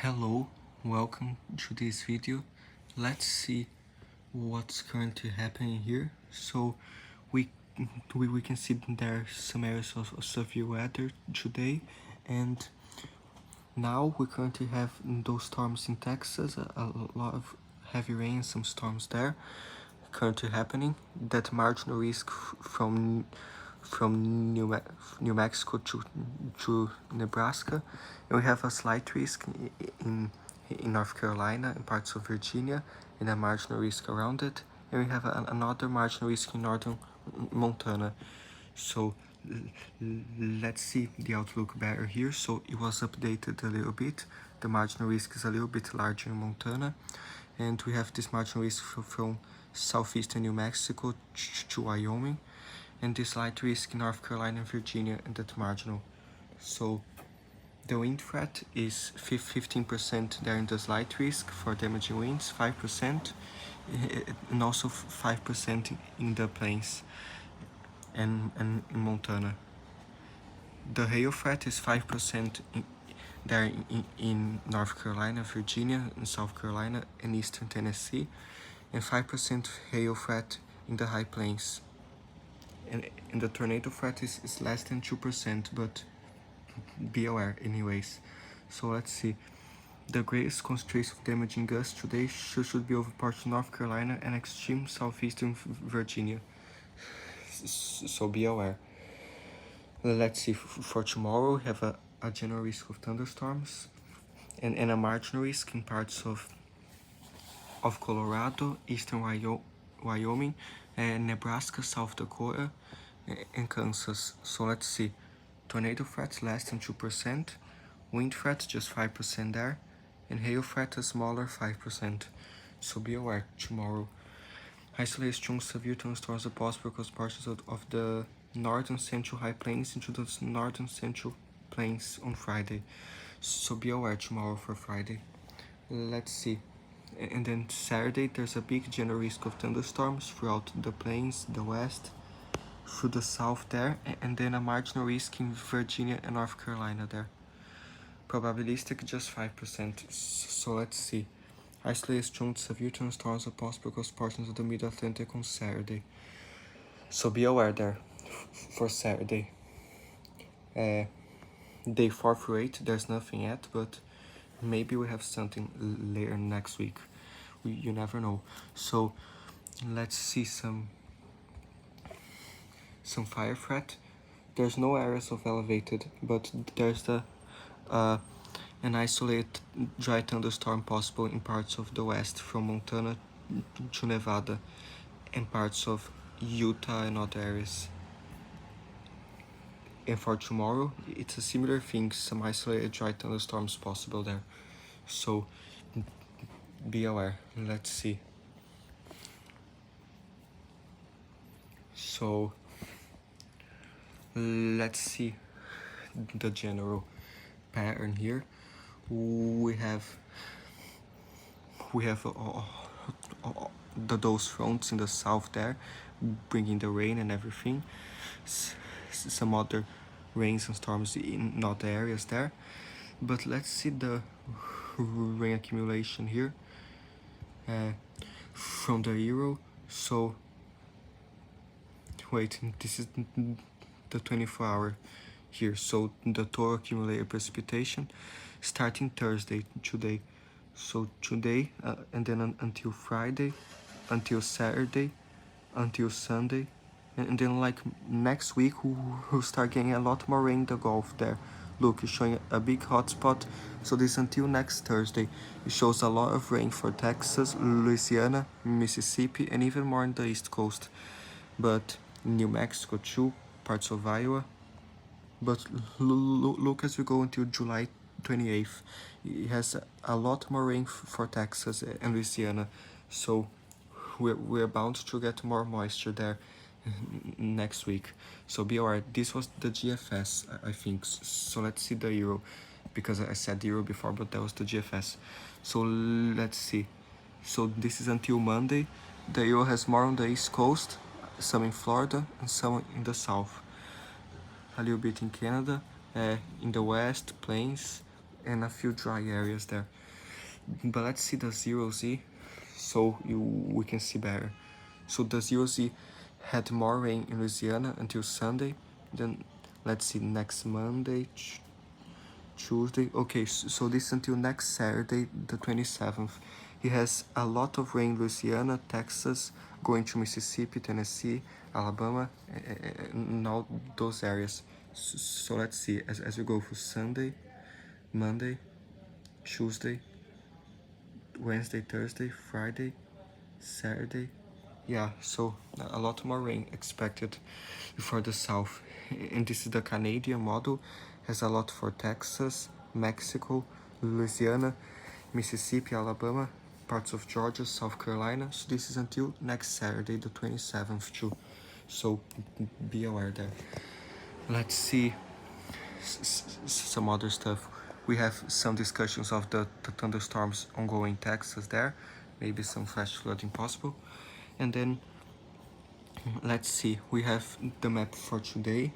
Hello, welcome to this video. Let's see what's currently happening here. So we we can see there are some areas of severe weather today, and now we currently have those storms in Texas, a lot of heavy rain, some storms there currently happening. That marginal risk from New Mexico to Nebraska, and we have a slight risk in North Carolina and parts of Virginia, and a marginal risk around it, and we have another marginal risk in northern Montana. So let's see the outlook better here. So it was updated a little bit. The marginal risk is a little bit larger in Montana, and we have this marginal risk from southeastern New Mexico to Wyoming, and this light risk in North Carolina and Virginia, and that marginal. So the wind threat is 15% there in the slight risk for damaging winds, 5%, and also 5% in the plains and in Montana. The hail threat is 5% there in North Carolina, Virginia, and South Carolina, and eastern Tennessee, and 5% hail threat in the high plains. And the tornado threat is less than 2%, but be aware anyways. So let's see. The greatest concentration of damaging gusts today should be over parts of North Carolina and extreme southeastern Virginia. So be aware. Let's see, for tomorrow we have a general risk of thunderstorms and a marginal risk in parts of Colorado, eastern Wyoming, and Nebraska, South Dakota, and Kansas. So let's see. Tornado threats less than 2%, wind threats just 5% there, and hail threat a smaller 5%. So be aware tomorrow. Isolated strong severe thunderstorms are possible across portions of the northern central high plains into the northern central plains on Friday. So be aware tomorrow for Friday. Let's see. And then Saturday there's a big general risk of thunderstorms throughout the plains, the west, through the south there, and then a marginal risk in Virginia and North Carolina there. Probabilistic just 5%. So let's see. Isolated strong severe thunderstorms are possible across portions of the mid-Atlantic on Saturday. So be aware there for Saturday. Day 4 through 8 there's nothing yet, but maybe we have something later next week. You never know. So let's see some fire threat. There's no areas of elevated, but there's an isolated dry thunderstorm possible in parts of the west from Montana to Nevada and parts of Utah and other areas. And for tomorrow, it's a similar thing, some isolated dry thunderstorms possible there. So be aware. Let's see. So let's see the general pattern here. We have those fronts in the south there, bringing the rain and everything. Some other rains and storms in other areas there. But let's see the rain accumulation here from the Euro. So wait, this is the 24-hour here. So the total accumulated precipitation starting Thursday, today. So today, and then until Friday, until Saturday, until Sunday, and then like next week we'll start getting a lot more rain in the Gulf there. Look, it's showing a big hotspot. So this until next Thursday. It shows a lot of rain for Texas, Louisiana, Mississippi, and even more on the East Coast. But New Mexico too, parts of Iowa. But look as we go until July 28th. It has a lot more rain for Texas and Louisiana. So we're bound to get more moisture there next week. So be aware. This was the GFS, I think. So let's see the Euro, because I said Euro before, but that was the GFS. So let's see. So this is until Monday. The Euro has more on the East Coast, some in Florida and some in the South. A little bit in Canada, in the West, Plains, and a few dry areas there. But let's see the 0Z so we can see better. So the 0Z had more rain in Louisiana until Sunday. Then let's see next Monday, Tuesday. Okay, so this until next Saturday, the 27th. It has a lot of rain in Louisiana, Texas, going to Mississippi, Tennessee, Alabama, and all those areas. So let's see, as we go for Sunday, Monday, Tuesday, Wednesday, Thursday, Friday, Saturday. Yeah, so a lot more rain expected for the south. And this is the Canadian model, has a lot for Texas, Mexico, Louisiana, Mississippi, Alabama, parts of Georgia, South Carolina. So this is until next Saturday, the 27th too. So be aware there. Let's see some other stuff. We have some discussions of the thunderstorms ongoing in Texas there. Maybe some flash flooding possible. And then let's see, we have the map for today,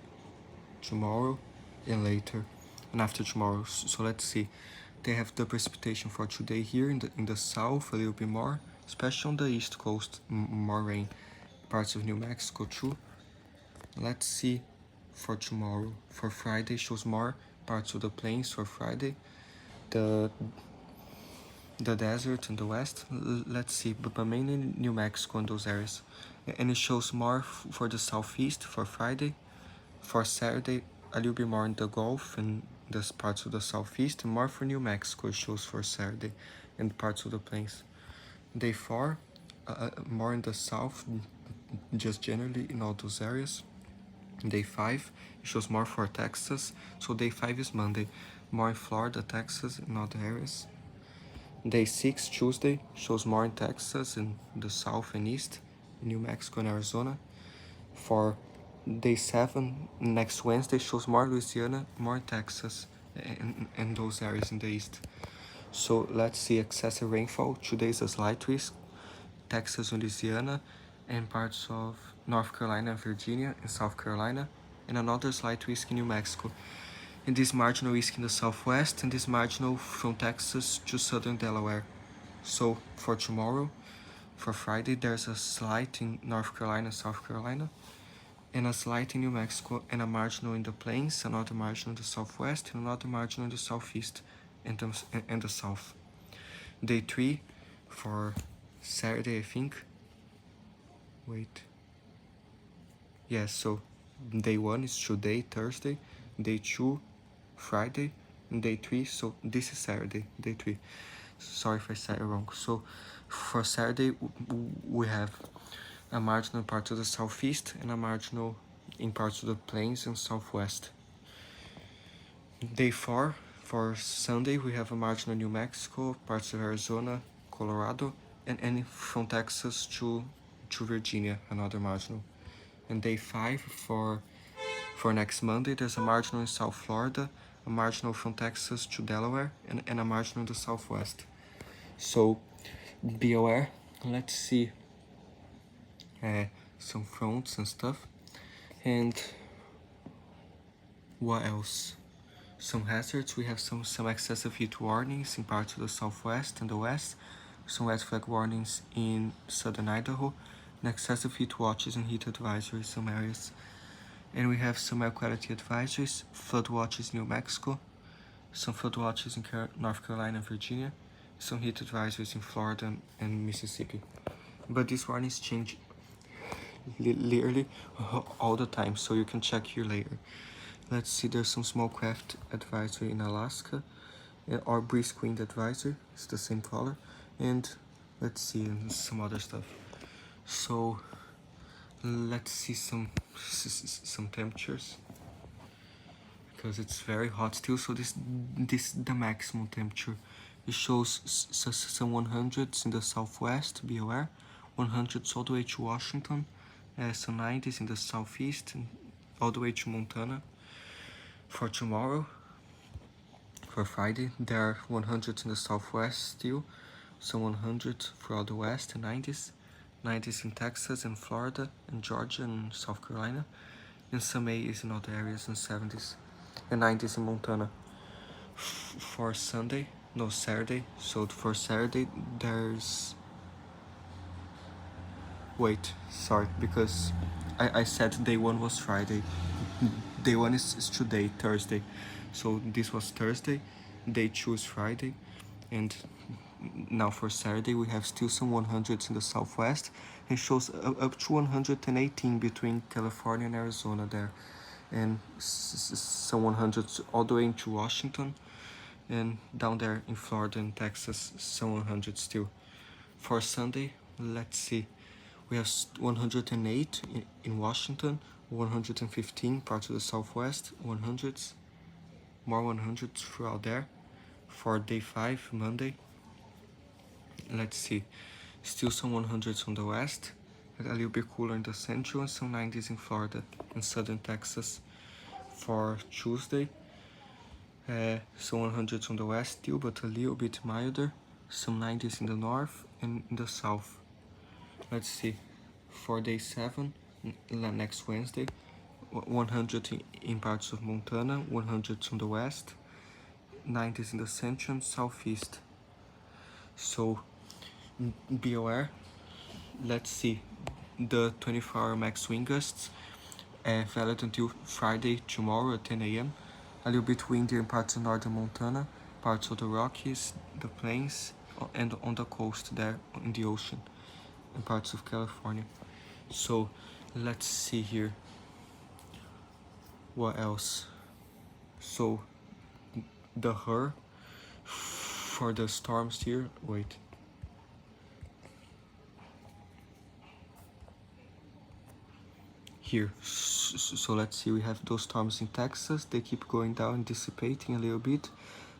tomorrow, and later, and after tomorrow. So let's see. They have the precipitation for today here in the south a little bit more, especially on the east coast, more rain. Parts of New Mexico too. Let's see for tomorrow. For Friday shows more parts of the plains for Friday. The desert in the west. Let's see, but mainly New Mexico and those areas. And it shows more for the southeast for Friday. For Saturday, a little bit more in the Gulf and the parts of the southeast, and more for New Mexico it shows for Saturday and parts of the plains. Day 4, more in the south, just generally in all those areas. Day 5, it shows more for Texas, so day 5 is Monday, more in Florida, Texas, and other areas. Day 6, Tuesday, shows more in Texas and the south and east, New Mexico and Arizona. For day 7, next Wednesday, shows more Louisiana, more Texas, and those areas in the east. So let's see excessive rainfall. Today is a slight risk, Texas, Louisiana, and parts of North Carolina, Virginia, and South Carolina, and another slight risk in New Mexico. And this marginal risk in the southwest, and this marginal from Texas to southern Delaware. So for tomorrow, for Friday, there's a slight in North Carolina, South Carolina, and a slight in New Mexico, and a marginal in the plains, another marginal in the southwest, and another marginal in the southeast and the south. Day 3 for Saturday, I think. Wait. Yes, so day 1 is today, Thursday. Day 2, Friday. And day 3, so this is Saturday, day 3. Sorry if I said it wrong. So for Saturday, we have a marginal in parts of the southeast and a marginal in parts of the plains and southwest. Day 4, for Sunday, we have a marginal in New Mexico, parts of Arizona, Colorado, and from Texas to Virginia, another marginal. And day 5, for next Monday, there's a marginal in South Florida, a marginal from Texas to Delaware, and a marginal in the southwest. So be aware. Let's see some fronts and stuff. And what else? Some hazards. We have some excessive heat warnings in parts of the southwest and the west, some red flag warnings in southern Idaho, and excessive heat watches and heat advisories in some areas. And we have some air quality advisories, flood watches in New Mexico, some flood watches in North Carolina and Virginia, some heat advisories in Florida and Mississippi. But these warnings change literally all the time, so you can check here later. Let's see, there's some small craft advisory in Alaska, or breeze wind advisory, it's the same color, and let's see some other stuff. So let's see some temperatures, because it's very hot still. So this the maximum temperature. It shows some 100s in the southwest, be aware, 100s all the way to Washington, some 90s in the southeast, and all the way to Montana. For tomorrow, for Friday, there are 100s in the southwest still, some 100 throughout the west, and 90s in Texas and Florida and Georgia and South Carolina, and some 80s in other areas, and 70s and 90s in Montana. For Sunday, no, Saturday. So for Saturday, there's... Wait, sorry, because I said day one was Friday. Day one is today, Thursday. So this was Thursday, day two is Friday, and now for Saturday we have still some 100s in the southwest. It shows up to 118 between California and Arizona there, and some 100s all the way into Washington, and down there in Florida and Texas, some 100 still. For Sunday, let's see, we have 108 in Washington, 115 parts of the southwest, 100s, more 100s throughout there. For day 5, Monday, let's see, still some 100s on the west, a little bit cooler in the central, and some 90s in Florida and southern Texas. For Tuesday, some 100s on the west still, but a little bit milder, some 90s in the north and in the south. Let's see, for day 7, next Wednesday, 100 in parts of Montana, 100 on the west, 90s in the central and southeast. So be aware. Let's see, the 24-hour max wind gusts valid until Friday, tomorrow at 10 a.m. A little bit windy in parts of northern Montana, parts of the Rockies, the plains, and on the coast there in the ocean, and parts of California. So let's see here, what else? So the HER for the storms here, wait, here, so let's see, we have those storms in Texas. They keep going down, dissipating a little bit,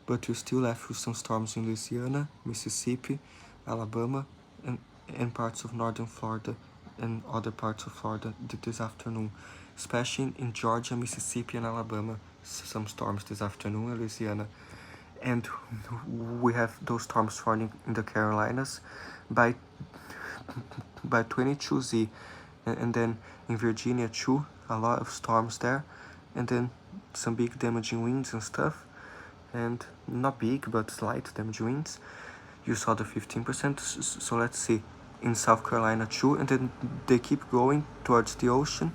but we're still left with some storms in Louisiana, Mississippi, Alabama, and parts of northern Florida and other parts of Florida this afternoon, especially in Georgia, Mississippi, and Alabama. Some storms this afternoon in Louisiana. And we have those storms forming in the Carolinas by 22Z, and then in Virginia too, a lot of storms there, and then some big damaging winds and stuff, and not big but slight damaging winds. You saw the 15%, so let's see, in South Carolina too, and then they keep going towards the ocean,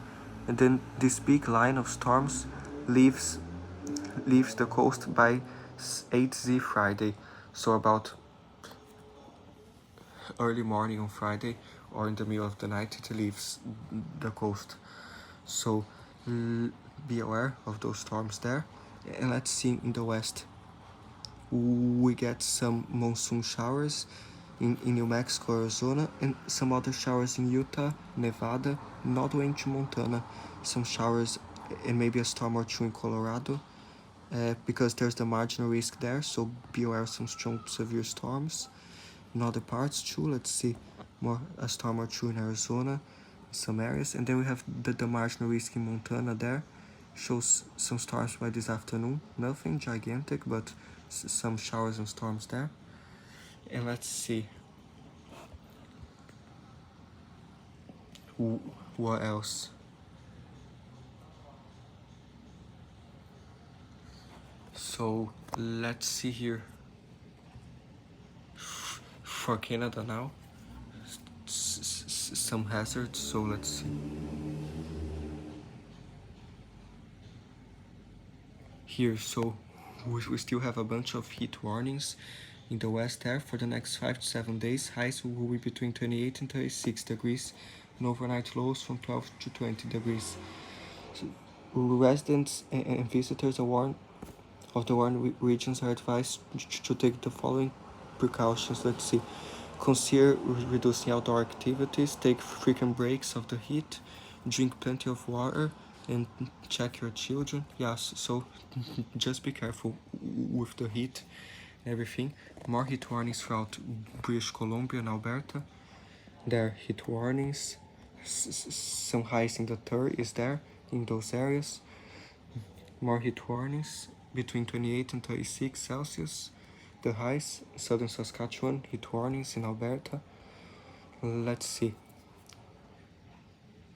and then this big line of storms leaves the coast by 8Z Friday, so about early morning on Friday or in the middle of the night it leaves the coast. So be aware of those storms there. And let's see, in the west we get some monsoon showers in New Mexico, Arizona, and some other showers in Utah, Nevada, and all the way into Montana. Some showers and maybe a storm or two in Colorado, because there's the marginal risk there, so be aware of some strong severe storms in other parts too. Let's see, more a storm or two in Arizona, in some areas, and then we have the marginal risk in Montana there. Shows some storms by this afternoon, nothing gigantic, but some showers and storms there. And let's see, what else? So let's see here, for Canada now, some hazards, so let's see. Here, so we still have a bunch of heat warnings in the west there for the next 5 to 7 days. Highs will be between 28 and 36 degrees, and overnight lows from 12 to 20 degrees. So residents and visitors are warned of the warned regions are advised to take the following precautions. Let's see, consider reducing outdoor activities, take frequent breaks of the heat, drink plenty of water, and check your children. Yes, so just be careful with the heat and everything. More heat warnings throughout British Columbia and Alberta. There are heat warnings. Some highs in the 30s there in those areas. More heat warnings between 28 and 36 Celsius. The highs, southern Saskatchewan, heat warnings in Alberta. Let's see,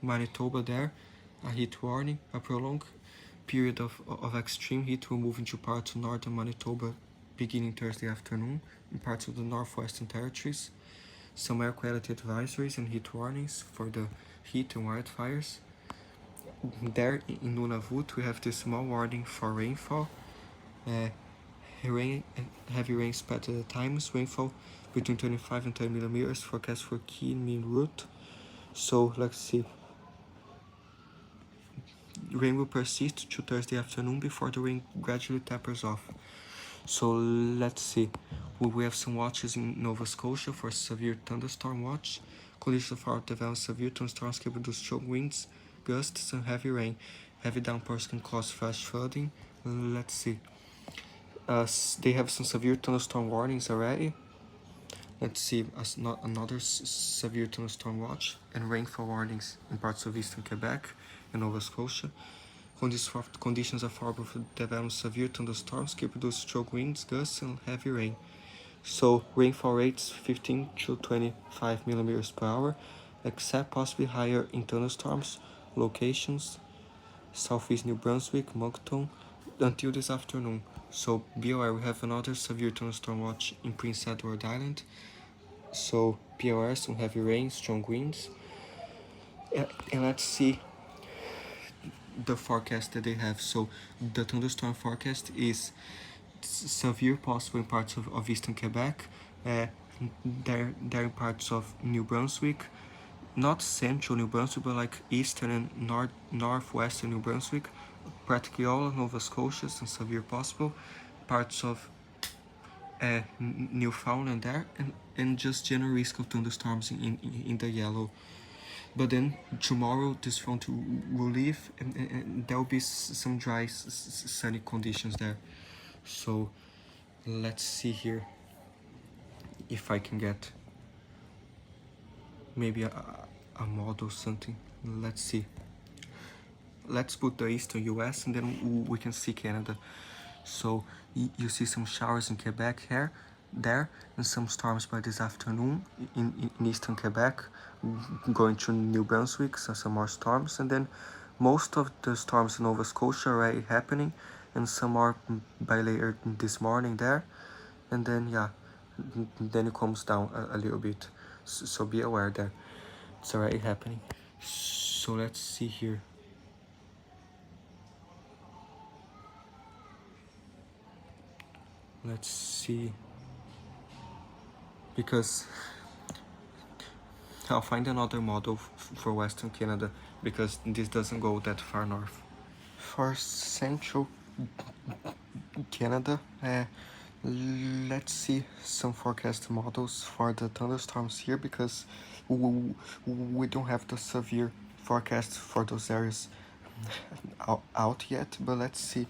Manitoba there, a heat warning, a prolonged period of extreme heat will move into parts of northern Manitoba beginning Thursday afternoon in parts of the Northwestern Territories. Some air quality advisories and heat warnings for the heat and wildfires. There in Nunavut we have the small warning for rainfall. Heavy rain spotted at times, rainfall between 25 and 30 millimeters forecast for Key and Mean Route. So let's see. Rain will persist to Thursday afternoon before the rain gradually tapers off. So let's see. We have some watches in Nova Scotia for severe thunderstorm watch. Conditions for developing severe thunderstorms can produce strong winds, gusts, and heavy rain. Heavy downpours can cause flash flooding. Let's see. They have some severe thunderstorm warnings already. Let's see, another severe thunderstorm watch and rainfall warnings in parts of eastern Quebec and Nova Scotia. Conditions are favorable for developing severe thunderstorms can produce strong winds, gusts, and heavy rain. So rainfall rates 15 to 25 millimeters per hour, except possibly higher in thunderstorms locations, southeast New Brunswick, Moncton, until this afternoon. So be aware, we have another severe thunderstorm watch in Prince Edward Island. So be aware, some heavy rain, strong winds. And let's see the forecast that they have. So the thunderstorm forecast is severe possible in parts of eastern Quebec, there in parts of New Brunswick, not central New Brunswick, but like eastern and northwestern New Brunswick, practically all of Nova Scotia, and severe possible, parts of Newfoundland there, and just general risk of thunderstorms in the yellow. But then tomorrow this front will leave, and there will be some dry sunny conditions there. So let's see here if I can get maybe a model something. Let's see. Let's put the eastern US and then we can see Canada. So you see some showers in Quebec there, and some storms by this afternoon in eastern Quebec, going to New Brunswick, so some more storms, and then most of the storms in Nova Scotia are already happening, and some are by later this morning there, and then yeah, then it comes down a little bit. So be aware that it's already happening. So let's see here. Let's see, because I'll find another model for Western Canada, because this doesn't go that far north. For Central Canada, let's see some forecast models for the thunderstorms here, because we don't have the severe forecast for those areas out yet, but let's see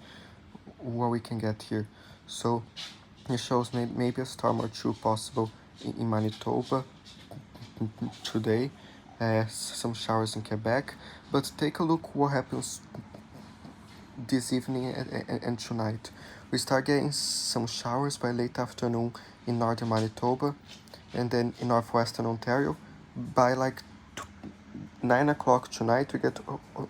what we can get here. So it shows maybe a storm or two possible in Manitoba today, some showers in Quebec, but take a look what happens this evening and tonight. We start getting some showers by late afternoon in northern Manitoba, and then in northwestern Ontario. By like 9 o'clock tonight we get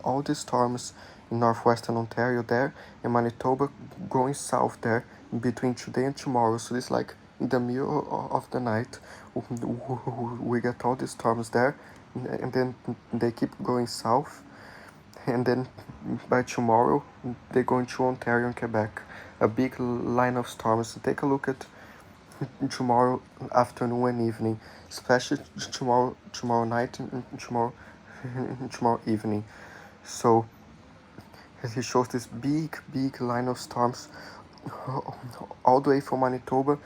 all the storms in northwestern Ontario there, and Manitoba going south there between today and tomorrow. So it's like in the middle of the night we get all the storms there, and then they keep going south, and then by tomorrow they go into Ontario and Quebec, a big line of storms. Take a look at tomorrow afternoon and evening, especially tomorrow night and tomorrow evening. So he shows this big line of storms all the way from Manitoba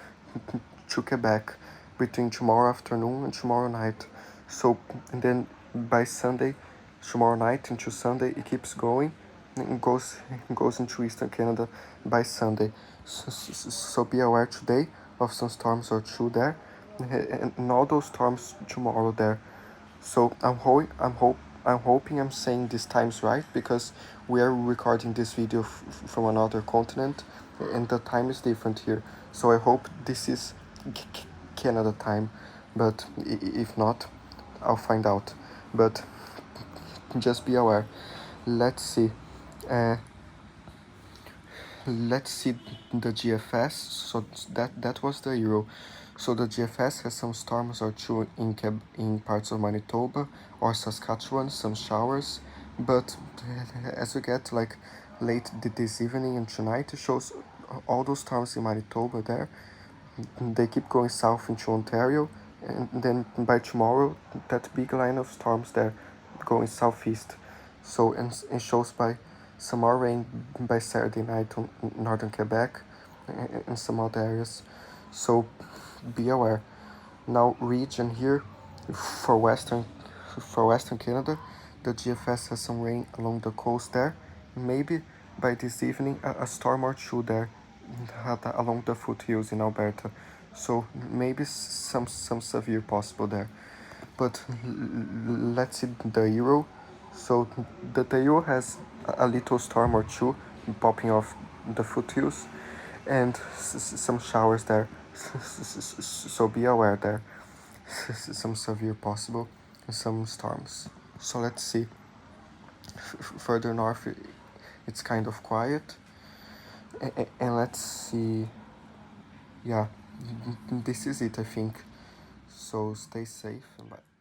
to Quebec between tomorrow afternoon and tomorrow night. So, and then by Sunday, tomorrow night into Sunday, it keeps going and goes into Eastern Canada by Sunday. So be aware today of some storms or two there, and all those storms tomorrow there. So I'm hoping I'm saying these times right, because we are recording this video from another continent, and the time is different here. So I hope this is Canada time, but if not, I'll find out. But just be aware. Let's see. let's see the GFS. So that was the Euro. So the GFS has some storms or two in parts of Manitoba or Saskatchewan, some showers, but as we get like late this evening and tonight, it shows all those storms in Manitoba there. They keep going south into Ontario, and then by tomorrow, that big line of storms there going southeast. So, and shows by some more rain by Saturday night on northern Quebec and some other areas. So, be aware. Now, region here for Western Canada, the GFS has some rain along the coast there. Maybe by this evening, a storm or two there along the foothills in Alberta. So maybe some severe possible there. But let's see the Euro. So the Euro has a little storm or two popping off the foothills and some showers there. So be aware there. Some severe possible and some storms. So let's see. Further north, it's kind of quiet. And let's see. Yeah, this is it, I think. So stay safe and bye.